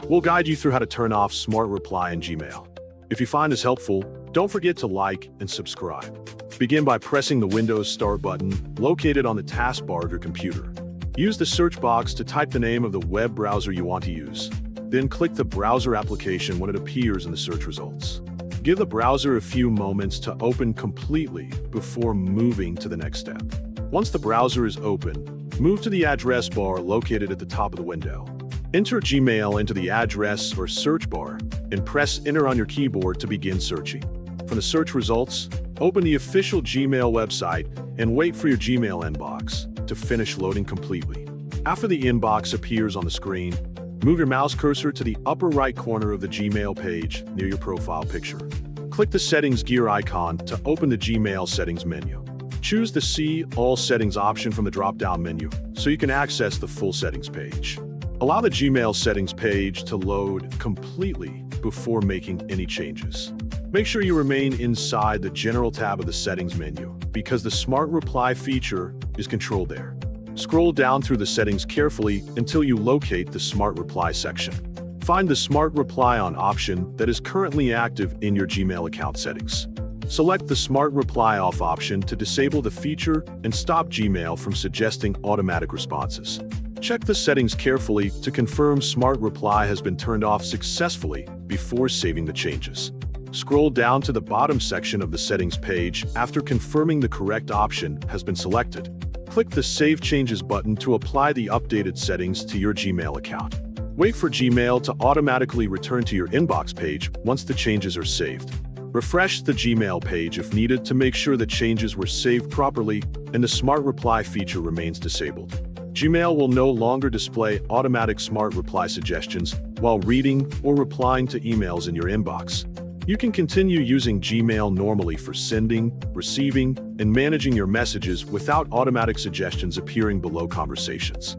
We'll guide you through how to turn off Smart Reply in Gmail. If you find this helpful, don't forget to like and subscribe. Begin by pressing the Windows Start button located on the taskbar of your computer. Use the search box to type the name of the web browser you want to use. Then click the browser application when it appears in the search results. Give the browser a few moments to open completely before moving to the next step. Once the browser is open, move to the address bar located at the top of the window. Enter Gmail into the address or search bar and press Enter on your keyboard to begin searching. From the search results, open the official Gmail website and wait for your Gmail inbox to finish loading completely. After the inbox appears on the screen, move your mouse cursor to the upper right corner of the Gmail page near your profile picture. Click the Settings gear icon to open the Gmail settings menu. Choose the See All Settings option from the drop-down menu so you can access the full settings page. Allow the Gmail settings page to load completely before making any changes. Make sure you remain inside the General tab of the settings menu because the Smart Reply feature is controlled there. Scroll down through the settings carefully until you locate the Smart Reply section. Find the Smart Reply On option that is currently active in your Gmail account settings. Select the Smart Reply Off option to disable the feature and stop Gmail from suggesting automatic responses. Check the settings carefully to confirm Smart Reply has been turned off successfully before saving the changes. Scroll down to the bottom section of the settings page after confirming the correct option has been selected. Click the Save Changes button to apply the updated settings to your Gmail account. Wait for Gmail to automatically return to your inbox page once the changes are saved. Refresh the Gmail page if needed to make sure the changes were saved properly and the Smart Reply feature remains disabled. Gmail will no longer display automatic Smart Reply suggestions while reading or replying to emails in your inbox. You can continue using Gmail normally for sending, receiving, and managing your messages without automatic suggestions appearing below conversations.